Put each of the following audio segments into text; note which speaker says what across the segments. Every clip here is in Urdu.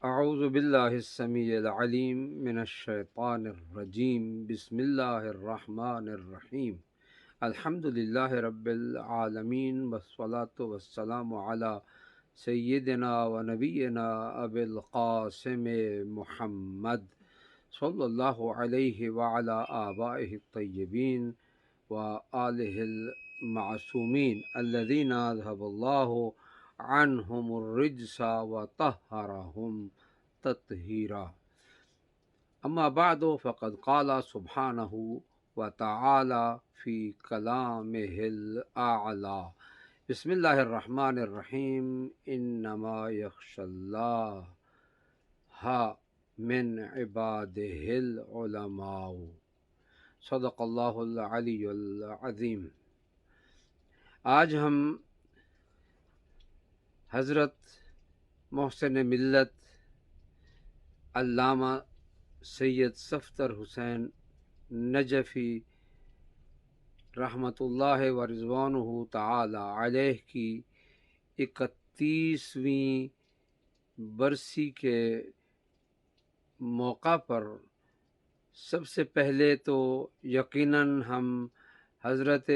Speaker 1: اعوذ باللہ السمیع العلیم من الشیطان الرجیم بسم اللہ الرحمن الرحیم الحمد للہ رب العالمین والصلاة والسلام علی سیدنا و نبینا ابی القاسم محمد صلی اللہ علیہ وعلی آبائہ الطیبین و آلہ المعصومین الذین اذهب اللہ عنہم الرجس وطہرہم تطہیرا اما بعد فقد قال سبحانہ وتعالی فی کلامہ الاعلی بسم اللہ الرحمن الرحیم انما یخشی اللہ من عبادہ العلماء صدق اللہ العلی العظیم۔ آج ہم حضرت محسن ملت علامہ سید صفدر حسین نجفی رحمۃ اللہ و رضوانہ تعالی علیہ کی 31ویں برسی کے موقع پر سب سے پہلے تو یقیناً ہم حضرت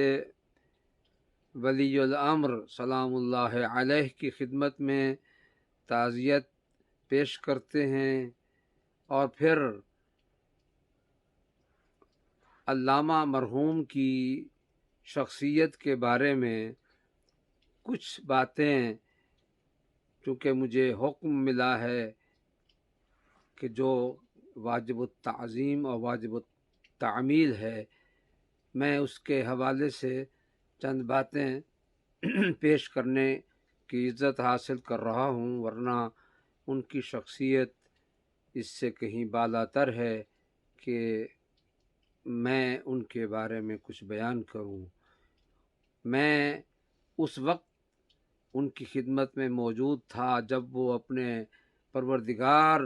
Speaker 1: ولی الامر سلام اللہ علیہ کی خدمت میں تعزیت پیش کرتے ہیں، اور پھر علامہ مرحوم کی شخصیت کے بارے میں کچھ باتیں، چونکہ مجھے حکم ملا ہے کہ جو واجب التعظیم اور واجب التعمیل ہے، میں اس کے حوالے سے چند باتیں پیش کرنے کی عزت حاصل کر رہا ہوں، ورنہ ان کی شخصیت اس سے کہیں بالا تر ہے کہ میں ان کے بارے میں کچھ بیان کروں۔ میں اس وقت ان کی خدمت میں موجود تھا جب وہ اپنے پروردگار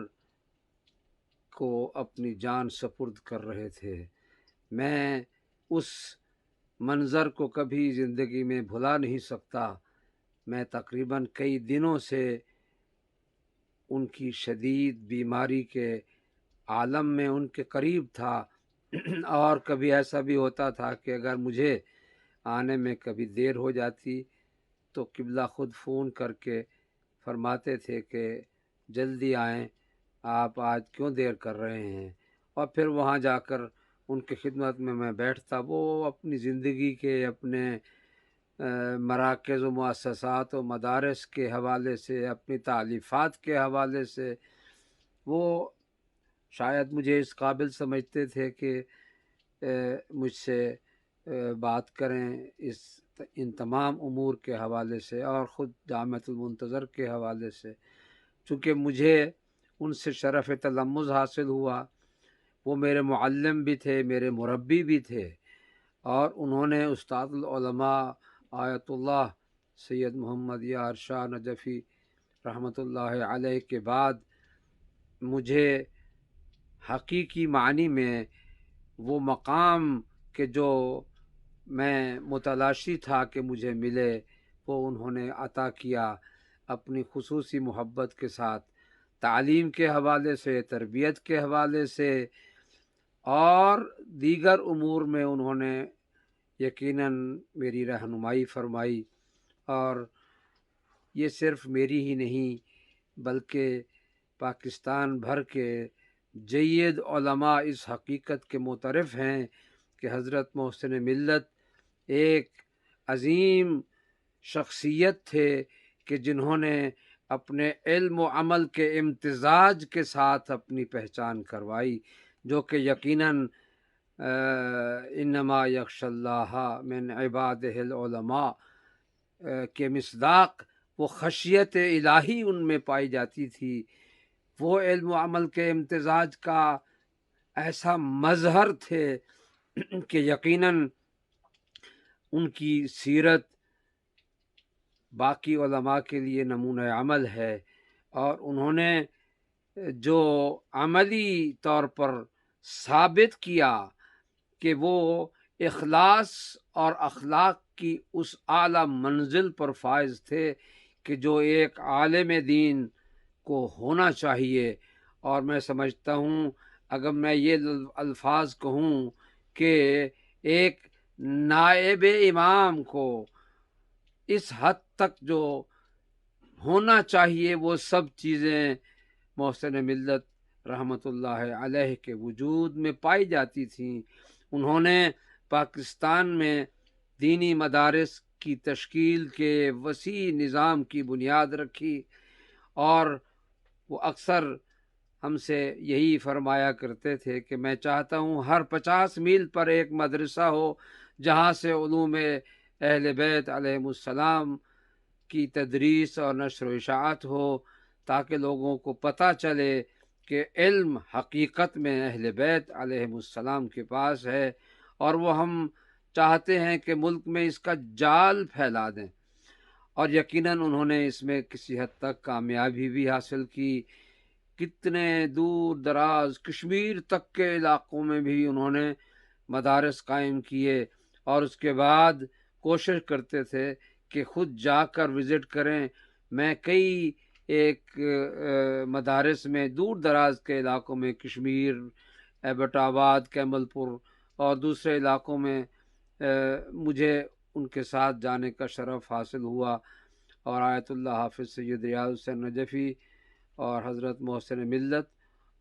Speaker 1: کو اپنی جان سپرد کر رہے تھے۔ میں اس منظر کو کبھی زندگی میں بھلا نہیں سکتا۔ میں تقریباً کئی دنوں سے ان کی شدید بیماری کے عالم میں ان کے قریب تھا، اور کبھی ایسا بھی ہوتا تھا کہ اگر مجھے آنے میں کبھی دیر ہو جاتی تو قبلہ خود فون کر کے فرماتے تھے کہ جلدی آئیں، آپ آج کیوں دیر کر رہے ہیں، اور پھر وہاں جا کر ان کی خدمت میں بیٹھتا۔ وہ اپنی زندگی کے اپنے مراکز و مؤسسات و مدارس کے حوالے سے، اپنی تالیفات کے حوالے سے، وہ شاید مجھے اس قابل سمجھتے تھے کہ مجھ سے بات کریں ان تمام امور کے حوالے سے، اور خود جامعۃ المنتظر کے حوالے سے۔ چونکہ مجھے ان سے شرف تلمذ حاصل ہوا، وہ میرے معلم بھی تھے، میرے مربی بھی تھے، اور انہوں نے استاد العلماء آیت اللہ سید محمد یار شاہ نجفی رحمۃ اللہ علیہ کے بعد مجھے حقیقی معنی میں وہ مقام کہ جو میں متلاشی تھا کہ مجھے ملے، وہ انہوں نے عطا کیا اپنی خصوصی محبت کے ساتھ، تعلیم کے حوالے سے، تربیت کے حوالے سے، اور دیگر امور میں انہوں نے یقیناً میری رہنمائی فرمائی۔ اور یہ صرف میری ہی نہیں بلکہ پاکستان بھر کے جید علماء اس حقیقت کے معترف ہیں کہ حضرت محسن ملت ایک عظیم شخصیت تھے کہ جنہوں نے اپنے علم و عمل کے امتزاج کے ساتھ اپنی پہچان کروائی، جو کہ یقیناً انما یخشی اللہ من عبادہ العلماء کے مصداق وہ خشیت الہی ان میں پائی جاتی تھی۔ وہ علم و عمل کے امتزاج کا ایسا مظہر تھے کہ یقیناً ان کی سیرت باقی علماء کے لیے نمونہ عمل ہے، اور انہوں نے جو عملی طور پر ثابت کیا کہ وہ اخلاص اور اخلاق کی اس اعلیٰ منزل پر فائز تھے کہ جو ایک عالم دین کو ہونا چاہیے۔ اور میں سمجھتا ہوں اگر میں یہ الفاظ کہوں کہ ایک نائب امام کو اس حد تک جو ہونا چاہیے وہ سب چیزیں محسن ملت رحمۃ اللہ علیہ کے وجود میں پائی جاتی تھیں۔ انہوں نے پاکستان میں دینی مدارس کی تشکیل کے وسیع نظام کی بنیاد رکھی، اور وہ اکثر ہم سے یہی فرمایا کرتے تھے کہ میں چاہتا ہوں ہر 50 میل پر ایک مدرسہ ہو جہاں سے علوم اہل بیت علیہم السلام کی تدریس اور نشر و اشاعت ہو، تاکہ لوگوں کو پتہ چلے کہ علم حقیقت میں اہل بیت علیہم السلام کے پاس ہے، اور وہ ہم چاہتے ہیں کہ ملک میں اس کا جال پھیلا دیں۔ اور یقیناً انہوں نے اس میں کسی حد تک کامیابی بھی حاصل کی۔ کتنے دور دراز کشمیر تک کے علاقوں میں بھی انہوں نے مدارس قائم کیے، اور اس کے بعد کوشش کرتے تھے کہ خود جا کر وزٹ کریں۔ میں کئی ایک مدارس میں دور دراز کے علاقوں میں کشمیر، ایبٹ آباد، کیمل پور اور دوسرے علاقوں میں مجھے ان کے ساتھ جانے کا شرف حاصل ہوا، اور آیت اللہ حافظ سید ریاض حسین نجفی اور حضرت محسن ملت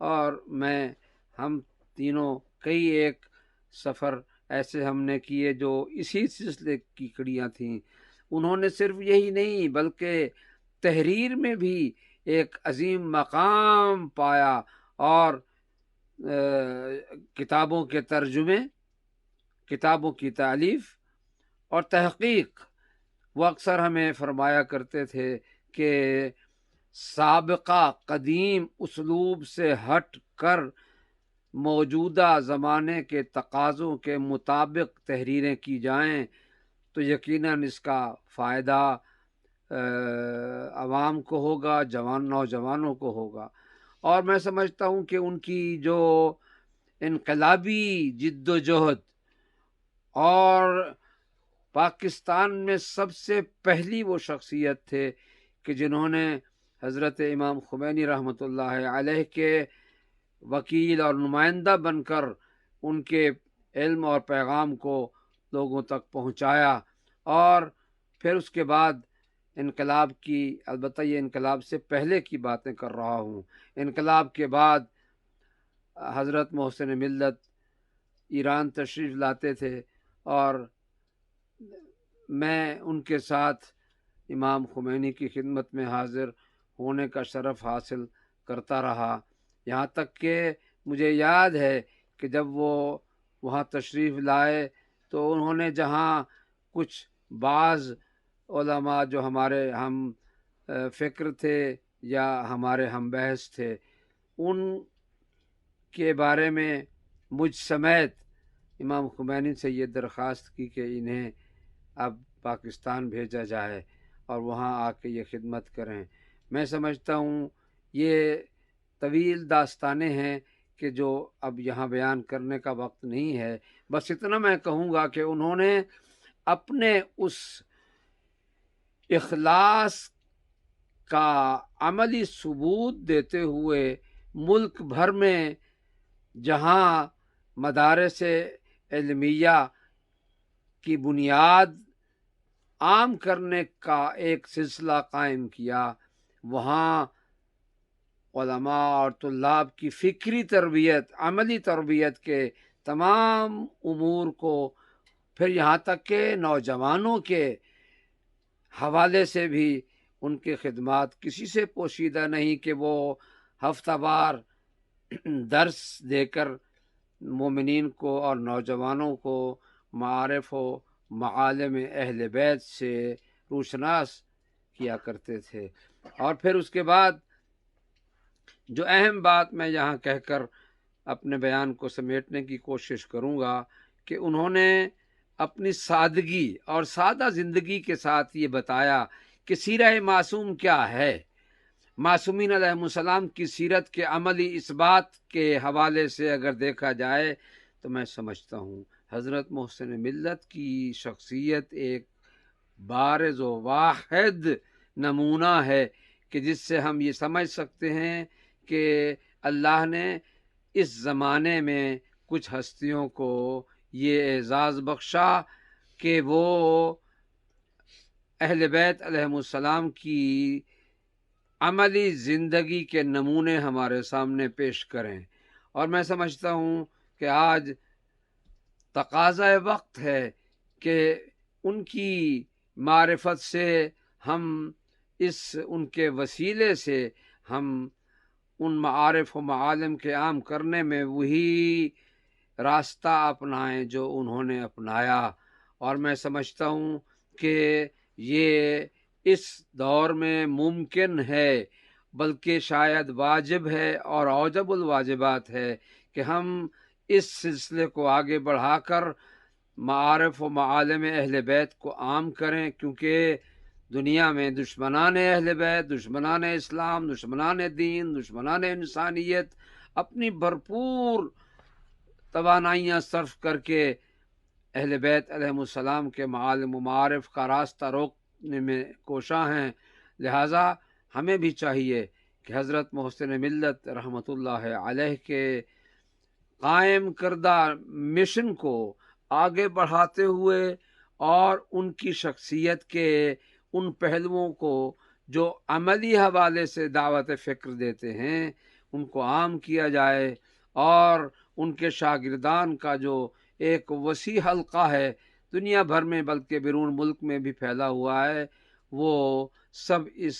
Speaker 1: اور میں، ہم تینوں کئی ایک سفر ایسے ہم نے کیے جو اسی سلسلے کی کڑیاں تھیں۔ انہوں نے صرف یہی نہیں بلکہ تحریر میں بھی ایک عظیم مقام پایا، اور کتابوں کے ترجمے، کتابوں کی تالیف اور تحقیق۔ وہ اکثر ہمیں فرمایا کرتے تھے کہ سابقہ قدیم اسلوب سے ہٹ کر موجودہ زمانے کے تقاضوں کے مطابق تحریریں کی جائیں تو یقیناً اس کا فائدہ عوام کو ہوگا، نوجوانوں کو ہوگا۔ اور میں سمجھتا ہوں کہ ان کی جو انقلابی جد و جہد، اور پاکستان میں سب سے پہلی وہ شخصیت تھے کہ جنہوں نے حضرت امام خمینی رحمۃ اللہ علیہ کے وکیل اور نمائندہ بن کر ان کے علم اور پیغام کو لوگوں تک پہنچایا۔ اور پھر اس کے بعد انقلاب کی، البتہ یہ انقلاب سے پہلے کی باتیں کر رہا ہوں، انقلاب کے بعد حضرت محسن ملت ایران تشریف لاتے تھے، اور میں ان کے ساتھ امام خمینی کی خدمت میں حاضر ہونے کا شرف حاصل کرتا رہا، یہاں تک کہ مجھے یاد ہے کہ جب وہ وہاں تشریف لائے تو انہوں نے جہاں کچھ بعض علماء جو ہمارے ہم فکر تھے یا ہمارے ہم بحث تھے، ان کے بارے میں مجھ سمیت امام خمینی سے یہ درخواست کی کہ انہیں اب پاکستان بھیجا جائے اور وہاں آ کے یہ خدمت کریں۔ میں سمجھتا ہوں یہ طویل داستانیں ہیں کہ جو اب یہاں بیان کرنے کا وقت نہیں ہے۔ بس اتنا میں کہوں گا کہ انہوں نے اپنے اس اخلاص کا عملی ثبوت دیتے ہوئے ملک بھر میں جہاں مدارس علمیہ کی بنیاد عام کرنے کا ایک سلسلہ قائم کیا، وہاں علماء اور طلاب کی فکری تربیت، عملی تربیت کے تمام امور کو، پھر یہاں تک کہ نوجوانوں کے حوالے سے بھی ان کی خدمات کسی سے پوشیدہ نہیں کہ وہ ہفتہ وار درس دے کر مومنین کو اور نوجوانوں کو معارف و معالم اہل بیت سے روشناس کیا کرتے تھے۔ اور پھر اس کے بعد جو اہم بات میں یہاں کہہ کر اپنے بیان کو سمیٹنے کی کوشش کروں گا کہ انہوں نے اپنی سادگی اور سادہ زندگی کے ساتھ یہ بتایا کہ سیرہ معصوم کیا ہے۔ معصومین علیہ السلام کی سیرت کے عملی اثبات کے حوالے سے اگر دیکھا جائے تو میں سمجھتا ہوں حضرت محسن ملت کی شخصیت ایک بارز و واحد نمونہ ہے کہ جس سے ہم یہ سمجھ سکتے ہیں کہ اللہ نے اس زمانے میں کچھ ہستیوں کو یہ اعزاز بخشا کہ وہ اہل بیت علیہم السلام کی عملی زندگی کے نمونے ہمارے سامنے پیش کریں، اور میں سمجھتا ہوں کہ آج تقاضۂ وقت ہے کہ ان کی معرفت سے ہم ان کے وسیلے سے ہم ان معارف و معالم کے عام کرنے میں وہی راستہ اپنائیں جو انہوں نے اپنایا، اور میں سمجھتا ہوں کہ یہ اس دور میں ممکن ہے، بلکہ شاید واجب ہے اور اوجب الواجبات ہے کہ ہم اس سلسلے کو آگے بڑھا کر معارف و معالم اہل بیت کو عام کریں، کیونکہ دنیا میں دشمنان اہل بیت، دشمنان اسلام، دشمنان دین، دشمنان انسانیت اپنی بھرپور توانائیاں صرف کر کے اہل بیت علیہم السلام کے معالم و معارف کا راستہ روکنے میں کوشاں ہیں۔ لہٰذا ہمیں بھی چاہیے کہ حضرت محسن ملت رحمۃ اللہ علیہ کے قائم کردہ مشن کو آگے بڑھاتے ہوئے اور ان کی شخصیت کے ان پہلوؤں کو جو عملی حوالے سے دعوت فکر دیتے ہیں ان کو عام کیا جائے، اور ان کے شاگردان کا جو ایک وسیع حلقہ ہے دنیا بھر میں بلکہ بیرون ملک میں بھی پھیلا ہوا ہے، وہ سب اس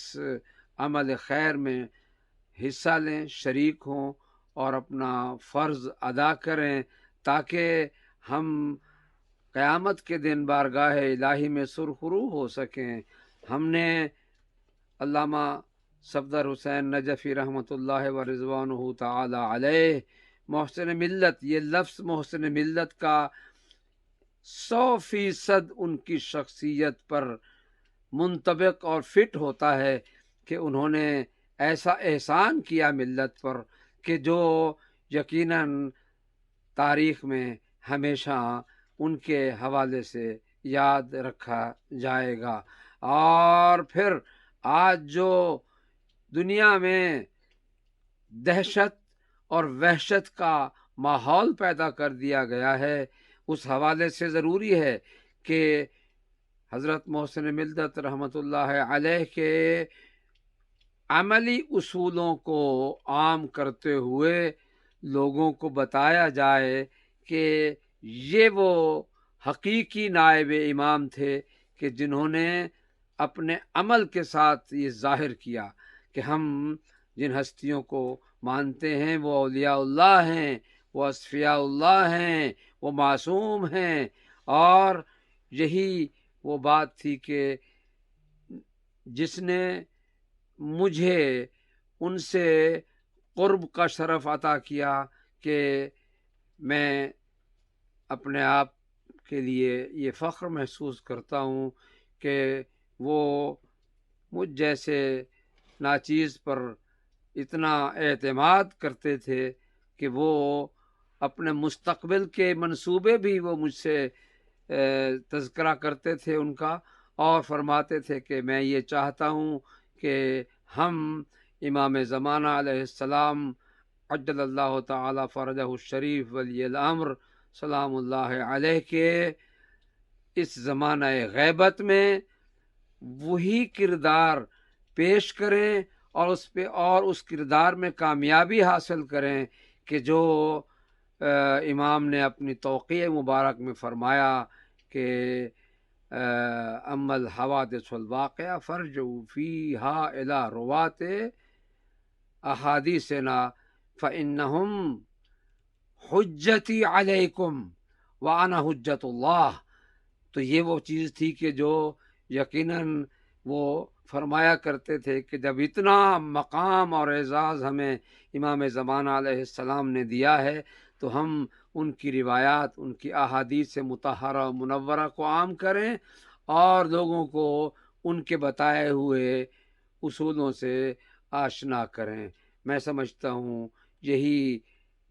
Speaker 1: عمل خیر میں حصہ لیں، شریک ہوں اور اپنا فرض ادا کریں، تاکہ ہم قیامت کے دن بارگاہ الہی میں سرخرو ہو سکیں۔ ہم نے علامہ صفدر حسین نجفی رحمۃ اللہ و رضوانہ تعالی علیہ محسن ملت، یہ لفظ محسن ملت کا 100% ان کی شخصیت پر منطبق اور فٹ ہوتا ہے کہ انہوں نے ایسا احسان کیا ملت پر کہ جو یقیناً تاریخ میں ہمیشہ ان کے حوالے سے یاد رکھا جائے گا۔ اور پھر آج جو دنیا میں دہشت اور وحشت کا ماحول پیدا کر دیا گیا ہے، اس حوالے سے ضروری ہے کہ حضرت محسن ملت رحمۃ اللہ علیہ کے عملی اصولوں کو عام کرتے ہوئے لوگوں کو بتایا جائے کہ یہ وہ حقیقی نائب امام تھے کہ جنہوں نے اپنے عمل کے ساتھ یہ ظاہر کیا کہ ہم جن ہستیوں کو مانتے ہیں وہ اولیاء اللہ ہیں، وہ اصفیاء اللہ ہیں، وہ معصوم ہیں، اور یہی وہ بات تھی کہ جس نے مجھے ان سے قرب کا شرف عطا کیا کہ میں اپنے آپ کے لیے یہ فخر محسوس کرتا ہوں کہ وہ مجھ جیسے ناچیز پر اتنا اعتماد کرتے تھے کہ وہ اپنے مستقبل کے منصوبے بھی وہ مجھ سے تذکرہ کرتے تھے ان کا، اور فرماتے تھے کہ میں یہ چاہتا ہوں کہ ہم امام زمانہ علیہ السلام عجل اللہ تعالی فرجہ الشریف ولی الامر سلام اللہ علیہ کے اس زمانہ غیبت میں وہی کردار پیش کریں اور اس کردار میں کامیابی حاصل کریں کہ جو امام نے اپنی توقیع مبارک میں فرمایا کہ اما الحوادث الواقعہ فرجعوا فیہا الی روات احادیثنا فانہم حجتی علیکم وانا حجت اللہ۔ تو یہ وہ چیز تھی کہ جو یقیناً وہ فرمایا کرتے تھے کہ جب اتنا مقام اور اعزاز ہمیں امام زمانہ علیہ السلام نے دیا ہے تو ہم ان کی روایات، ان کی احادیث مطہرہ و منورہ کو عام کریں اور لوگوں کو ان کے بتائے ہوئے اصولوں سے آشنا کریں۔ میں سمجھتا ہوں یہی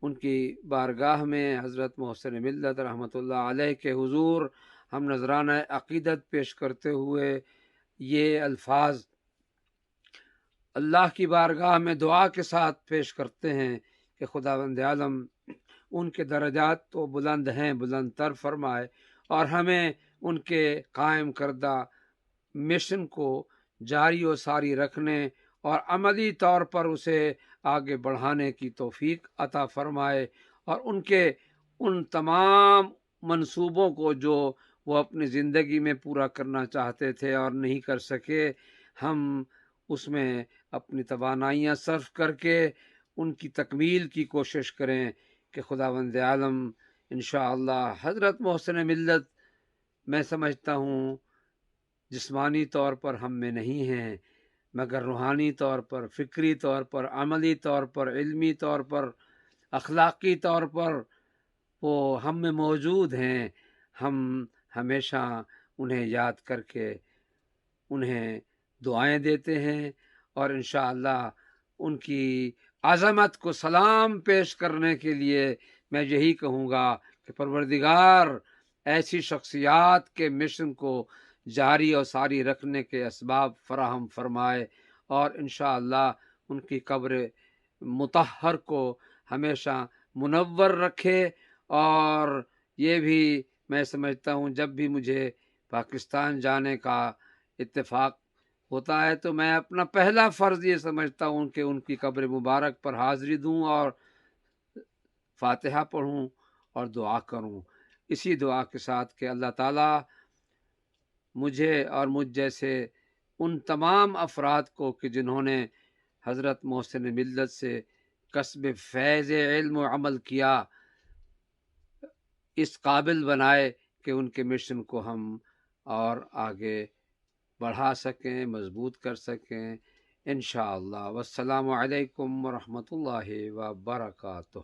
Speaker 1: ان کی بارگاہ میں حضرت محسن ملت رحمۃ اللہ علیہ کے حضور ہم نذرانہ عقیدت پیش کرتے ہوئے یہ الفاظ اللہ کی بارگاہ میں دعا کے ساتھ پیش کرتے ہیں کہ خداوند عالم ان کے درجات تو بلند ہیں، بلند تر فرمائے، اور ہمیں ان کے قائم کردہ مشن کو جاری و ساری رکھنے اور عملی طور پر اسے آگے بڑھانے کی توفیق عطا فرمائے، اور ان کے ان تمام منصوبوں کو جو وہ اپنی زندگی میں پورا کرنا چاہتے تھے اور نہیں کر سکے، ہم اس میں اپنی توانائیاں صرف کر کے ان کی تکمیل کی کوشش کریں کہ خداوند عالم انشاءاللہ حضرت محسن ملت، میں سمجھتا ہوں جسمانی طور پر ہم میں نہیں ہیں، مگر روحانی طور پر، فکری طور پر، عملی طور پر، علمی طور پر، اخلاقی طور پر وہ ہم میں موجود ہیں۔ ہم ہمیشہ انہیں یاد کر کے انہیں دعائیں دیتے ہیں، اور انشاءاللہ ان کی عظمت کو سلام پیش کرنے کے لیے میں یہی کہوں گا کہ پروردگار ایسی شخصیات کے مشن کو جاری اور ساری رکھنے کے اسباب فراہم فرمائے، اور انشاءاللہ ان کی قبر مطہر کو ہمیشہ منور رکھے۔ اور یہ بھی میں سمجھتا ہوں جب بھی مجھے پاکستان جانے کا اتفاق ہوتا ہے تو میں اپنا پہلا فرض یہ سمجھتا ہوں کہ ان کی قبر مبارک پر حاضری دوں اور فاتحہ پڑھوں اور دعا کروں، اسی دعا کے ساتھ کہ اللہ تعالیٰ مجھے اور مجھ جیسے ان تمام افراد کو کہ جنہوں نے حضرت محسن ملت سے کسب فیض علم و عمل کیا، اس قابل بنائے کہ ان کے مشن کو ہم اور آگے بڑھا سکیں، مضبوط کر سکیں انشاءاللہ۔ والسلام علیکم ورحمۃ اللہ وبرکاتہ۔